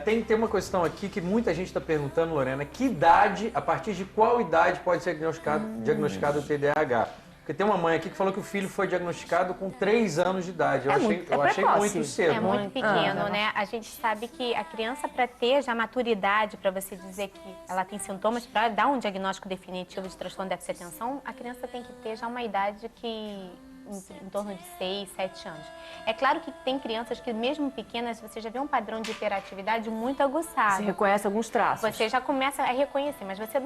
tem uma questão aqui que muita gente está perguntando, Lorena, que idade, a partir de qual idade pode ser diagnosticado o TDAH? Porque tem uma mãe aqui que falou que o filho foi diagnosticado com 3 anos de idade. Eu achei muito cedo. É muito pequeno, né? A gente sabe que a criança, para ter já maturidade, para você dizer que ela tem sintomas, para dar um diagnóstico definitivo de transtorno de déficit de atenção, a criança tem que ter já uma idade que em torno de 6, 7 anos. É claro que tem crianças que, mesmo pequenas, você já vê um padrão de hiperatividade muito aguçado. Você reconhece alguns traços. Você já começa a reconhecer, mas você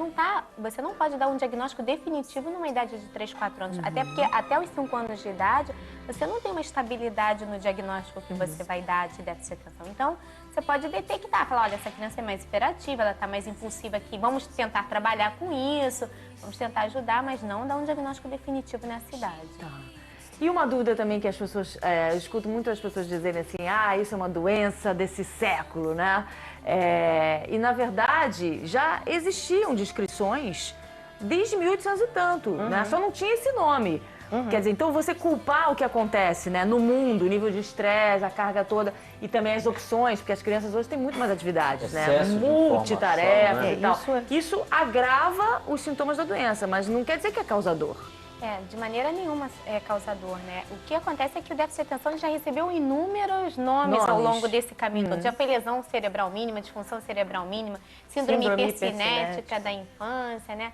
não pode dar um diagnóstico definitivo numa idade de 3, 4 anos. Até porque até os 5 anos de idade, você não tem uma estabilidade no diagnóstico que você vai dar de déficit de atenção. Então, você pode detectar, falar, olha, essa criança é mais hiperativa, ela está mais impulsiva aqui, vamos tentar trabalhar com isso, vamos tentar ajudar, mas não dar um diagnóstico definitivo nessa idade. Tá. E uma dúvida também que as pessoas, eu escuto muito as pessoas dizerem assim, isso é uma doença desse século, né? E na verdade já existiam descrições desde 1800 e tanto, né? Só não tinha esse nome. Quer dizer, então você culpar o que acontece, né, no mundo, o nível de estresse, a carga toda e também as opções, porque as crianças hoje têm muito mais atividades, né? Multitarefa, né? E tal. Isso agrava os sintomas da doença, mas não quer dizer que é causador. De maneira nenhuma é causador, né? O que acontece é que o déficit de atenção já recebeu inúmeros nomes ao longo desse caminho todo. Já foi lesão cerebral mínima, disfunção cerebral mínima, síndrome hipercinética da infância, né?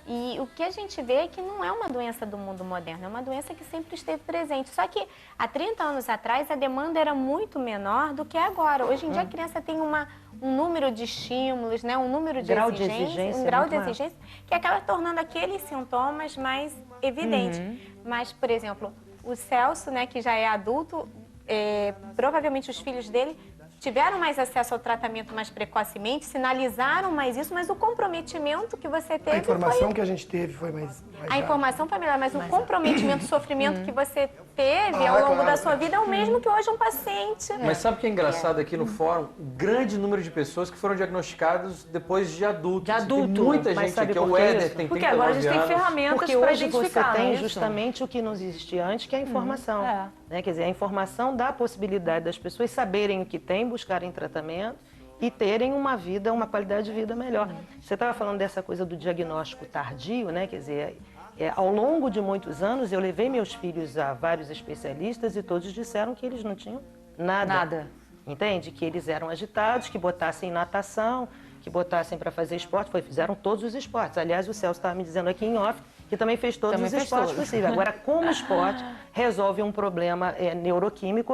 E o que a gente vê é que não é uma doença do mundo moderno, é uma doença que sempre esteve presente. Só que há 30 anos atrás a demanda era muito menor do que agora. Hoje em dia a criança tem um número de estímulos, né? Um número de exigência, um grau de exigência que acaba tornando aqueles sintomas mais evidentes. Mas, por exemplo, o Celso, né, que já é adulto, provavelmente os filhos dele tiveram mais acesso ao tratamento mais precocemente, sinalizaram mais isso, mas o comprometimento que você teve... A informação que a gente teve foi mais a informação foi melhor, mas o comprometimento, o sofrimento que você teve ao longo da sua vida é o mesmo que hoje um paciente. Mas sabe o que é engraçado aqui no fórum? Grande número de pessoas que foram diagnosticadas depois de adultos. Tem muita gente aqui, o Éder tem 39 anos. Porque agora a gente tem ferramentas para identificar. Porque hoje você tem justamente o que não existia antes, que é a informação. Né? Quer dizer, a informação dá a possibilidade das pessoas saberem o que tem, buscarem tratamento e terem uma vida, uma qualidade de vida melhor. Você estava falando dessa coisa do diagnóstico tardio, né? Quer dizer, ao longo de muitos anos eu levei meus filhos a vários especialistas e todos disseram que eles não tinham nada. Entende? Que eles eram agitados, que botassem natação, que botassem para fazer esporte, fizeram todos os esportes. Aliás, o Celso estava me dizendo aqui em off que também fez todos os esportes possíveis. Agora, como esporte resolve um problema neuroquímico,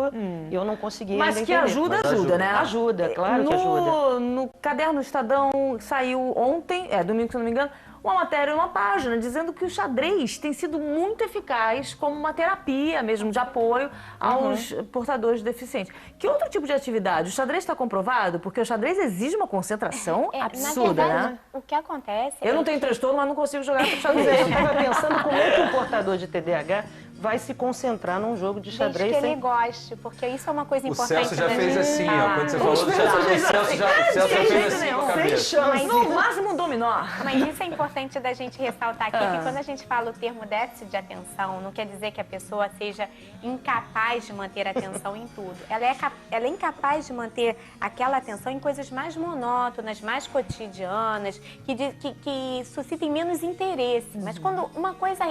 eu não consegui ainda entender. Mas que ajuda, né? Ajuda, claro que ajuda. No Caderno Estadão saiu ontem, domingo se não me engano, uma matéria, uma página, dizendo que o xadrez tem sido muito eficaz como uma terapia mesmo de apoio aos portadores de deficiência. Que outro tipo de atividade? O xadrez está comprovado? Porque o xadrez exige uma concentração absurda, na verdade, né? O que acontece... Eu não tenho transtorno, mas não consigo jogar xadrez. Eu estava pensando como é que um portador de TDAH vai se concentrar num jogo de xadrez. Desde que ele goste, porque isso é uma coisa importante. O Celso já fez assim, ó. Quando você falou do Celso já fez assim com a cabeça. No máximo um dominó. Mas isso é importante da gente ressaltar aqui, que quando a gente fala o termo déficit de atenção, não quer dizer que a pessoa seja incapaz de manter a atenção em tudo. Ela é incapaz de manter aquela atenção em coisas mais monótonas, mais cotidianas, que suscitem menos interesse. Mas quando uma coisa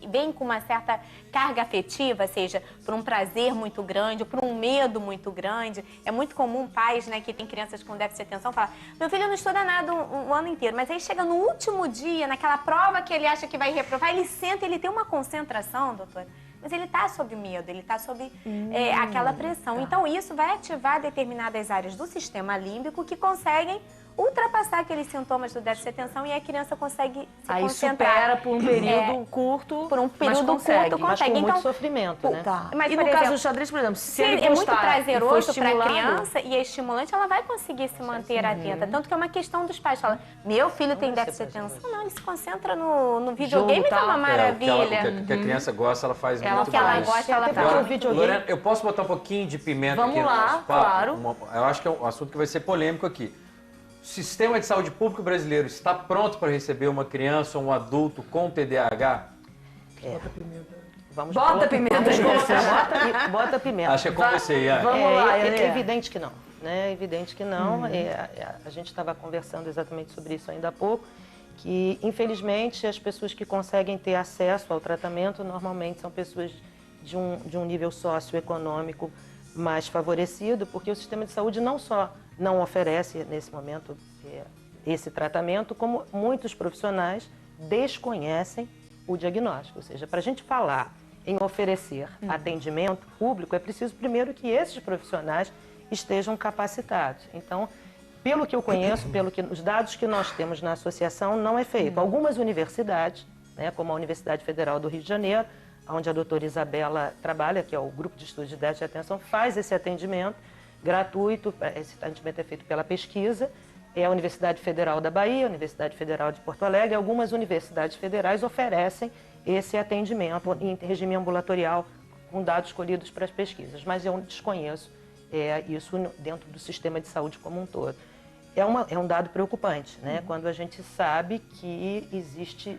vem com uma certa carga afetiva, seja por um prazer muito grande ou por um medo muito grande. É muito comum pais, né, que têm crianças com déficit de atenção falar: meu filho não estuda nada um ano inteiro, mas aí chega no último dia, naquela prova que ele acha que vai reprovar, ele senta, ele tem uma concentração, doutora, mas ele está sob medo, ele está sob aquela pressão. Então isso vai ativar determinadas áreas do sistema límbico que conseguem ultrapassar aqueles sintomas do déficit de atenção e a criança consegue se concentrar. Supera por um período curto, por um período consegue. curto, Mas com então, muito sofrimento, né? Mas, e no caso do xadrez, por exemplo, se ele é muito prazeroso para a estimulado, criança e é estimulante, ela vai conseguir se manter atenta. Tanto que é uma questão dos pais. Fala, meu filho tem déficit de atenção. Não, ele se concentra no videogame, que é uma maravilha. O que a criança gosta, ela faz muito mais. O que ela gosta, ela faz. Lorena, eu posso botar um pouquinho de pimenta aqui no nosso papo? Claro. Eu acho que é um assunto que vai ser polêmico aqui. O sistema de saúde público brasileiro está pronto para receber uma criança ou um adulto com TDAH? Bota pimenta. Bota pimenta. Acho que é com você, Ian. Vamos lá, É evidente que não. né? É evidente que não. A gente estava conversando exatamente sobre isso ainda há pouco, que infelizmente as pessoas que conseguem ter acesso ao tratamento normalmente são pessoas de um nível socioeconômico mais favorecido, porque o sistema de saúde não só não oferece nesse momento esse tratamento, como muitos profissionais desconhecem o diagnóstico. Ou seja, para a gente falar em oferecer atendimento público, é preciso primeiro que esses profissionais estejam capacitados. Então, pelo que eu conheço, os dados que nós temos na associação, não é feito. Algumas universidades, né, como a Universidade Federal do Rio de Janeiro, onde a doutora Isabela trabalha, que é o Grupo de Estudos de Déficit de Atenção, faz esse atendimento gratuito. Esse atendimento é feito pela pesquisa. É a Universidade Federal da Bahia, a Universidade Federal de Porto Alegre, algumas universidades federais oferecem esse atendimento em regime ambulatorial com dados escolhidos para as pesquisas, mas eu desconheço isso dentro do sistema de saúde como um todo. É um dado preocupante, né? Quando a gente sabe que existe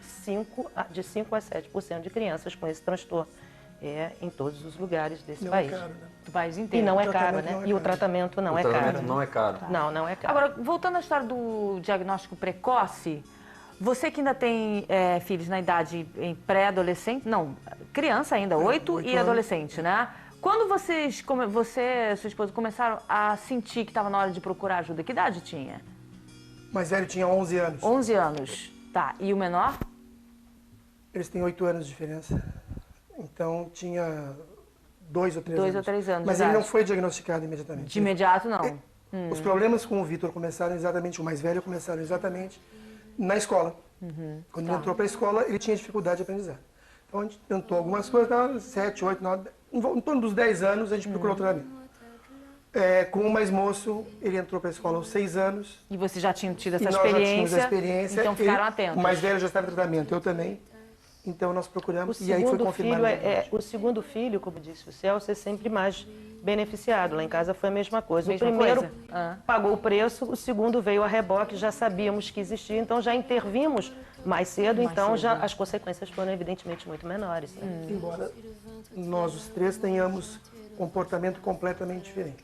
de 5 a 7% de crianças com esse transtorno em todos os lugares desse país. É caro, né? Do país inteiro. E não é caro, né? E o tratamento não é caro. O tratamento não é caro. Não é caro. Agora, voltando à história do diagnóstico precoce, você que ainda tem filhos na idade em pré-adolescente, não, criança ainda, 8 e anos. adolescente, né? Quando você e sua esposa começaram a sentir que estava na hora de procurar ajuda, que idade tinha? O mais velho tinha 11 anos. 11 anos. Tá. E o menor? Eles têm 8 anos de diferença. Então tinha 2 ou 3 anos. 2 ou 3 anos. Mas de ele não idade. foi diagnosticado imediatamente. De imediato, não. Os problemas com o Vitor começaram exatamente, o mais velho começaram exatamente na escola. Quando ele entrou para a escola, ele tinha dificuldade de aprendizado. Então a gente tentou algumas coisas, 7, 8, 9, em torno dos 10 anos a gente procurou tratamento. Com o mais moço, ele entrou para a escola aos 6 anos. E você já tinha tido essa E nós já tínhamos experiência, a experiência. então ficaram Ele- atentos. O mais velho já estava em tratamento, eu também. Então nós procuramos O e aí foi segundo confirmado. filho o segundo filho, como disse o Celso, é sempre mais beneficiado. Lá em casa foi a mesma coisa. Mesma o primeiro coisa? Ah. pagou o preço, o segundo veio a reboque, já sabíamos que existia, então já intervimos mais cedo, então já as consequências foram evidentemente muito menores. Né? Embora nós os três tenhamos comportamento completamente diferente.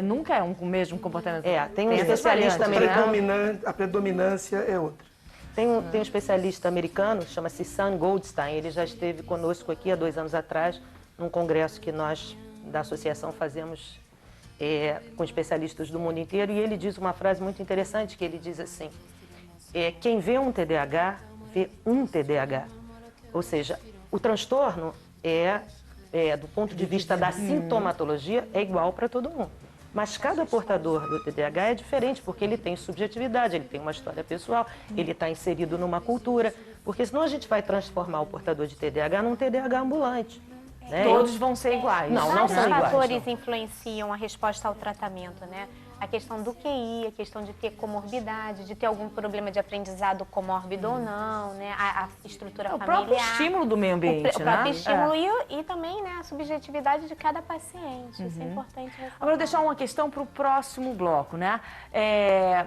Nunca é o mesmo comportamento. Tem um essas especialista variantes, né? americano. A predominância é outra. Tem um especialista americano, chama-se Sam Goldstein, ele já esteve conosco aqui há 2 anos atrás, num congresso que nós, da associação, fazemos com especialistas do mundo inteiro, e ele diz uma frase muito interessante, que ele diz assim, quem vê um TDAH, vê um TDAH. Ou seja, o transtorno do ponto de vista da sintomatologia, é igual para todo mundo. Mas cada portador do TDAH é diferente, porque ele tem subjetividade, ele tem uma história pessoal, ele está inserido numa cultura, porque senão a gente vai transformar o portador de TDAH num TDAH ambulante. Né? Todos vão ser iguais. Não Vários são iguais. fatores influenciam a resposta ao tratamento, né? A questão do QI, a questão de ter comorbidade, de ter algum problema de aprendizado comórbido ou não, né? A estrutura O familiar. próprio estímulo do meio ambiente, O próprio né? estímulo e também, né, a subjetividade de cada paciente. Isso é importante ressaltar. Agora, eu vou deixar uma questão para o próximo bloco, né?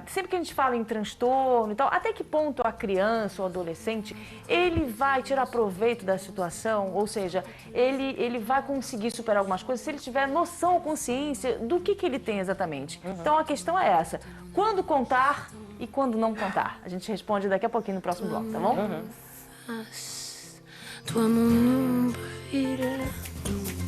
Sempre que a gente fala em transtorno e tal, até que ponto a criança ou adolescente, ele vai tirar proveito da situação? Ou seja, ele vai conseguir superar algumas coisas se ele tiver noção ou consciência do que ele tem exatamente. Então, a questão é essa. Quando contar e quando não contar? A gente responde daqui a pouquinho no próximo bloco, tá bom? Toi mon ombre, il est